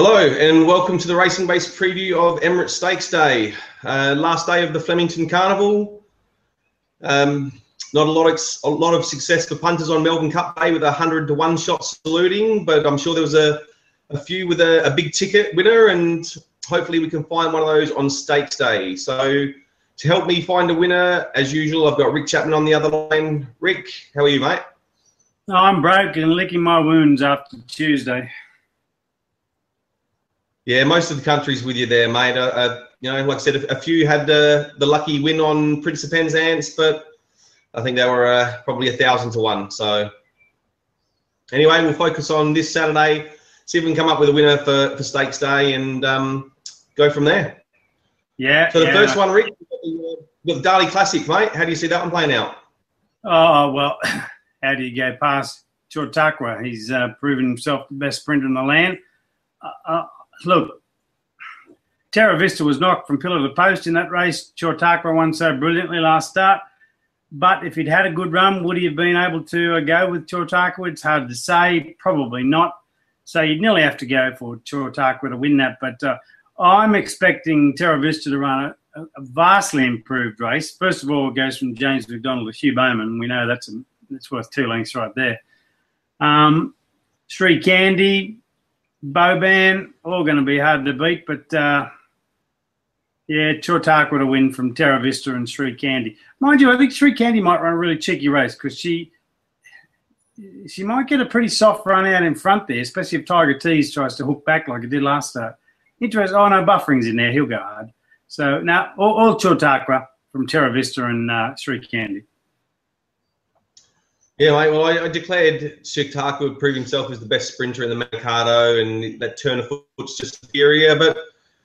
Hello and welcome to the racing-based preview of Emirates Stakes Day. Last day of the Flemington Carnival. Not a lot of success for punters on Melbourne Cup Day with 100-to-1 shot saluting, but I'm sure there was a few with a big ticket winner, and hopefully we can find one of those on Stakes Day. So to help me find a winner, as usual, I've got Rick Chapman on the other line. Rick, how are you, mate? Oh, I'm broke and licking my wounds after Tuesday. Yeah, most of the country's with you there, mate. You know, like I said, a few had the lucky win on Prince of Penzance, but I think they were probably 1,000-to-1. So anyway, we'll focus on this Saturday, see if we can come up with a winner for Stakes Day, and go from there. Yeah. So the first one, Rick, the Darley Classic, mate. How do you see that one playing out? Oh, well, how do you go past Chautauqua? He's proven himself the best sprinter in the land. Look, Terra Vista was knocked from pillar to post in that race. Chautauqua won so brilliantly last start. But if he'd had a good run, would he have been able to go with Chautauqua? It's hard to say. Probably not. So you'd nearly have to go for Chautauqua to win that. But I'm expecting Terra Vista to run a vastly improved race. First of all, it goes from James McDonald to Hugh Bowman. We know that's worth 2 lengths right there. Sri Candy, Boban, all going to be hard to beat, but yeah, Chautauqua to win from Terra Vista and Sri Candy. Mind you, I think Sri Candy might run a really cheeky race because she might get a pretty soft run out in front there, especially if Tiger Tease tries to hook back like it did last start. Interesting. Oh, no, Buffering's in there. He'll go hard. So now all Chautauqua from Terra Vista and Sri Candy. Yeah, mate, well, I declared Chautauqua would prove himself as the best sprinter in the Manikato, and that turn of foot's just superior. But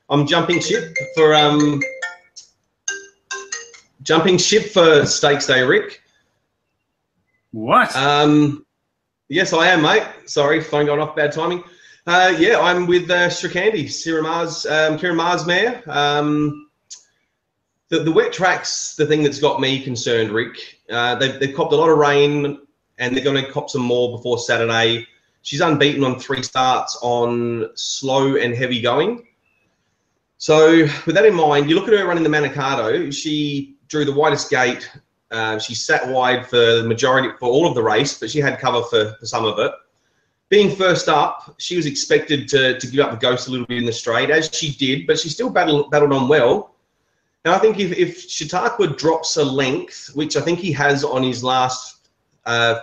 I'm jumping ship for Stakes Day, Rick. What? Yes, I am, mate. Sorry, phone got off, bad timing. Yeah, I'm with Strakandi, Kieran Maher's mare. The wet track's the thing that's got me concerned, Rick. They've copped a lot of rain, and they're going to cop some more before Saturday. She's unbeaten on 3 starts on slow and heavy going. So with that in mind, you look at her running the Manikato. She drew the widest gate. She sat wide for all of the race, but she had cover for some of it. Being first up, she was expected to give up the ghost a little bit in the straight, as she did, but she still battled on well. Now, I think if Chautauqua drops a length, which I think he has on his last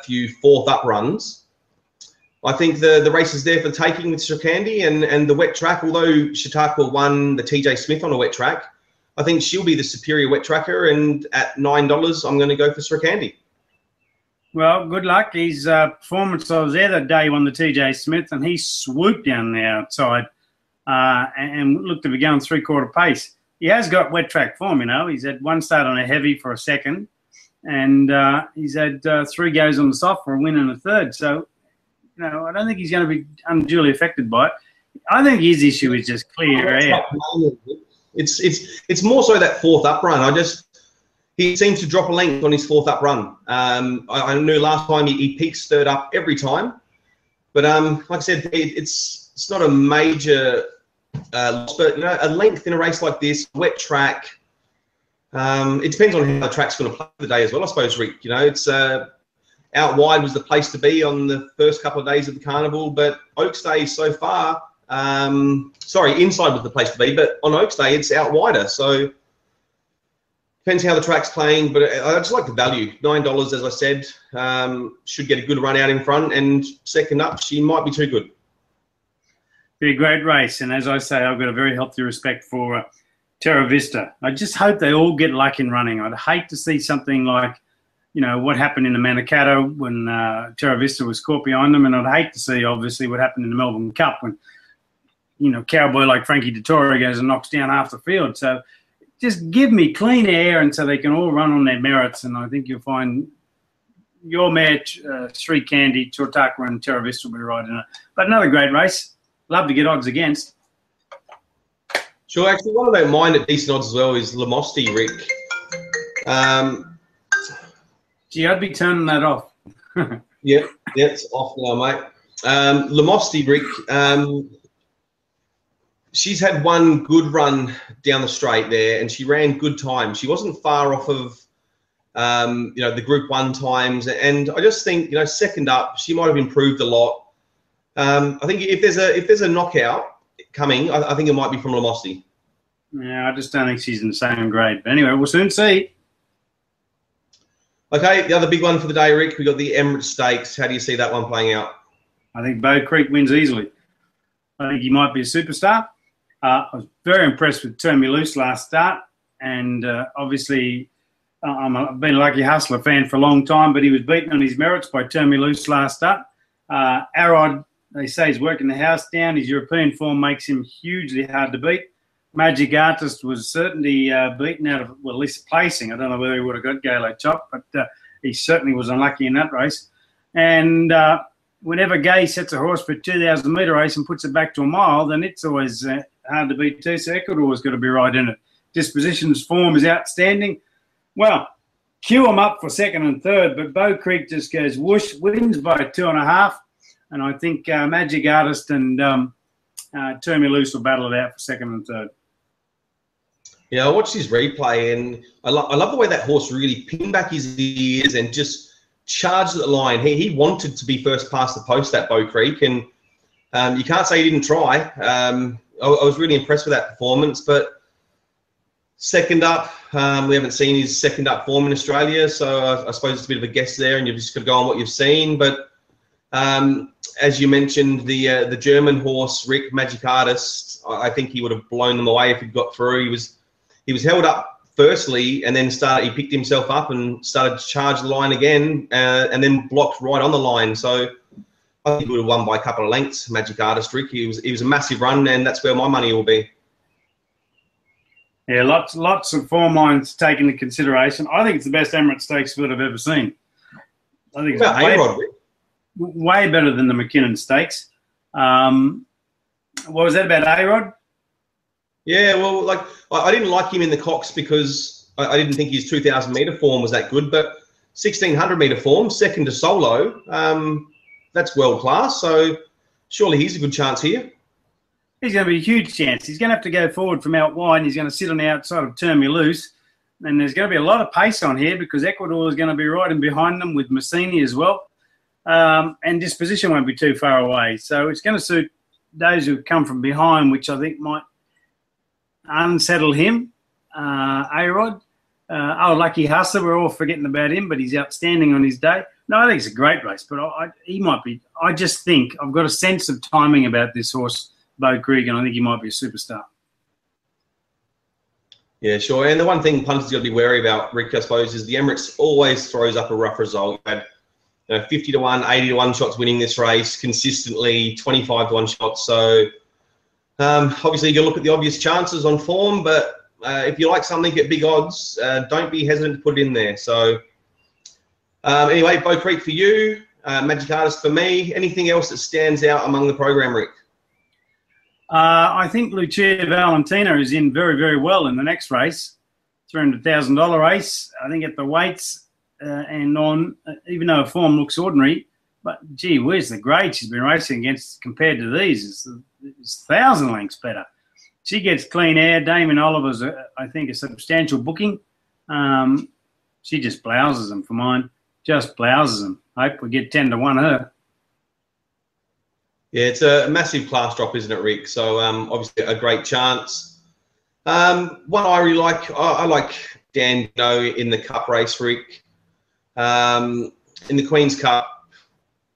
few fourth up runs, I think the race is there for taking with Strakandi, and the wet track, although Chautauqua won the TJ Smith on a wet track, I think she'll be the superior wet tracker, and at $9, I'm going to go for Strakandi. Well, good luck. His performance, I was there that day, won the TJ Smith, and he swooped down the outside and looked to be going 3/4 pace. He has got wet track form, you know. He's had 1 start on a heavy for a second, and he's had 3 goes on the soft for a win and a third. So, you know, I don't think he's going to be unduly affected by it. I think his issue is just clear air. It's more so that fourth up run. He seems to drop a length on his fourth up run. I knew last time he peaks third up every time, but like I said, it's not a major loss. But you know, a length in a race like this, wet track. It depends on how the track's going to play the day as well, I suppose, Rick. You know, it's out wide was the place to be on the first couple of days of the carnival, but Oaks Day so far, inside was the place to be, but on Oaks Day it's out wider. So depends how the track's playing, but I just like the value. $9, as I said, should get a good run out in front, and second up, she might be too good. Be a great race, and as I say, I've got a very healthy respect for Terra Vista. I just hope they all get luck in running. I'd hate to see something like, you know, what happened in the Manikato when Terra Vista was caught behind them, and I'd hate to see, obviously, what happened in the Melbourne Cup when, you know, cowboy like Frankie Dettori goes and knocks down half the field. So just give me clean air, and so they can all run on their merits, and I think you'll find your mare, Sri Candy, Chautauqua, and Terra Vista will be right in it. But another great race. Love to get odds against. Sure, actually, one I don't mind at decent odds as well is Lamosty, Rick. Gee, I'd be turning that off. Yeah, it's off now, mate. Lamosty, Rick. she's had one good run down the straight there, and she ran good time. She wasn't far off of, the Group 1 times. And I just think, second up, she might have improved a lot. I think if there's a knockout coming, I think it might be from Lamosty. Yeah, I just don't think she's in the same grade. But anyway, we'll soon see. Okay, the other big one for the day, Rick, we got the Emirates Stakes. How do you see that one playing out? I think Bow Creek wins easily. I think he might be a superstar. I was very impressed with Turn Me Loose last start. And obviously, I've been a Lucky Hustler fan for a long time, but he was beaten on his merits by Turn Me Loose last start. Arod, they say he's working the house down. His European form makes him hugely hard to beat. Magic Artist was certainly beaten out of, well, at least placing. I don't know whether he would have got Galo Chop, but he certainly was unlucky in that race. And whenever Gay sets a horse for a 2,000-metre race and puts it back to a mile, then it's always hard to beat too. So Ecuador's got to be right in it. Disposition's form is outstanding. Well, queue them up for second and third, but Bow Creek just goes whoosh, wins by 2.5. And I think Magic Artist and Turn Me Loose will battle it out for second and third. Yeah, I watched his replay, and I love the way that horse really pinned back his ears and just charged at the line. He wanted to be first past the post at Bow Creek, and you can't say he didn't try. I was really impressed with that performance. But second up, we haven't seen his second up form in Australia, so I suppose it's a bit of a guess there, and you've just got to go on what you've seen. But as you mentioned, the German horse, Rick, Magic Artist, I think he would have blown them away if he'd got through. He was held up firstly, and then he picked himself up and started to charge the line again, and then blocked right on the line. So I think he would have won by a couple of lengths, Magic Artist, Rick. He was a massive run, and that's where my money will be. Yeah, lots of form lines taken into consideration. I think it's the best Emirates Stakes field I've ever seen. I think it's way better than the McKinnon Stakes. What was that about A-Rod? Yeah, well, I didn't like him in the Cox because I didn't think his 2,000-metre form was that good, but 1,600-metre form, second to Solo, that's world class. So surely he's a good chance here. He's going to be a huge chance. He's going to have to go forward from out wide, and he's going to sit on the outside of Turn Me Loose. And there's going to be a lot of pace on here because Ecuador is going to be right in behind them with Massini as well. And disposition won't be too far away. So it's going to suit those who come from behind, which I think might unsettle him. A-Rod. Lucky Hustler, we're all forgetting about him, but he's outstanding on his day. No, I think it's a great race, but he might be. I just think I've got a sense of timing about this horse, Bow Creek, and I think he might be a superstar. Yeah, sure. And the one thing punters got to be wary about, Rick, I suppose, is the Emirates always throws up a rough result. You had 50 to 1, 80 to 1 shots winning this race consistently, 25 to 1 shots. So obviously you can look at the obvious chances on form, but if you like something at big odds, don't be hesitant to put it in there. So anyway, Bow Creek for you, Magic Artist for me. Anything else that stands out among the program, Rick? I think Lucia Valentina is in very, very well in the next race, $300,000 race. I think at the weights and on, even though her form looks ordinary, but gee whiz, the grade she's been racing against compared to these is 1,000 lengths better. She gets clean air. Damien Oliver's, I think, a substantial booking. She just blouses them for mine. Just blouses them. Hope we get 10 to 1 her. Yeah, it's a massive class drop, isn't it, Rick? So obviously a great chance. One I really like, I like Dan Dino in the Cup race, Rick. In the Queen's Cup,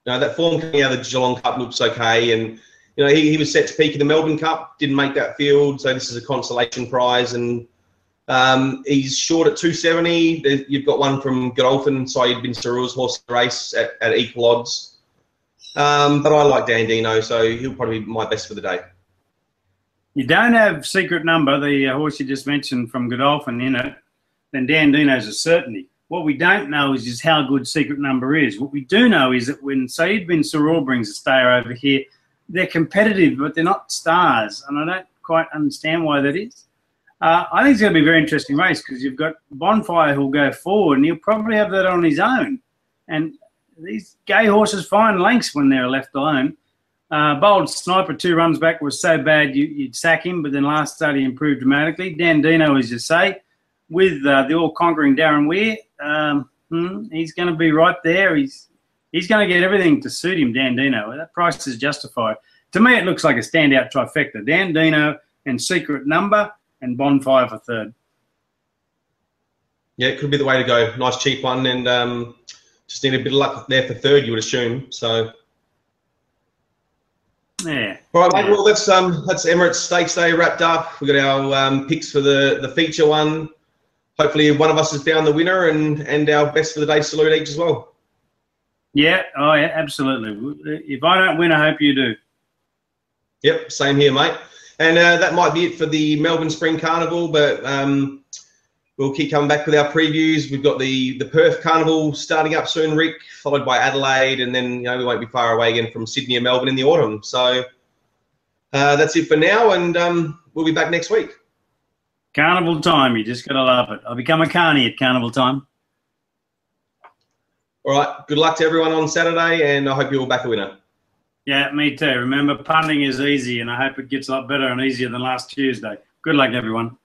that form coming out of the Geelong Cup looks okay, and he was set to peak in the Melbourne Cup, didn't make that field, so this is a consolation prize, and he's short at 270. You've got one from Godolphin, Syed bin Sarur's horse race at equal odds. But I like Dan Dino, so he'll probably be my best for the day. You don't have Secret Number, the horse you just mentioned from Godolphin, in it, then Dan Dino's a certainty. What we don't know is just how good Secret Number is. What we do know is that when Syed bin Sarur brings a stayer over here, they're competitive, but they're not stars, and I don't quite understand why that is. I think it's going to be a very interesting race because you've got Bonfire who'll go forward, and he'll probably have that on his own. And these gay horses find lengths when they're left alone. Bold Sniper, 2 runs back, was so bad you'd sack him, but then last start he improved dramatically. Dandino, as you say, with the all-conquering Darren Weir, he's going to be right there. He's going to get everything to suit him, Dandino. That price is justified. To me, it looks like a standout trifecta. Dandino and Secret Number and Bonfire for third. Yeah, it could be the way to go. Nice cheap one, and just need a bit of luck there for third, you would assume. So, yeah. All right, mate. Well, that's Emirates Stakes Day wrapped up. We've got our picks for the feature one. Hopefully, one of us has found the winner, and our best for the day salute each as well. Yeah, oh yeah, absolutely. If I don't win, I hope you do. Yep, same here, mate. And that might be it for the Melbourne Spring Carnival, but we'll keep coming back with our previews. We've got the Perth Carnival starting up soon, Rick, followed by Adelaide, and then we won't be far away again from Sydney and Melbourne in the autumn. So that's it for now, and we'll be back next week. Carnival time, you just got to love it. I'll become a carny at carnival time. All right, good luck to everyone on Saturday, and I hope you're all back a winner. Yeah, me too. Remember, punting is easy, and I hope it gets a lot better and easier than last Tuesday. Good luck, everyone.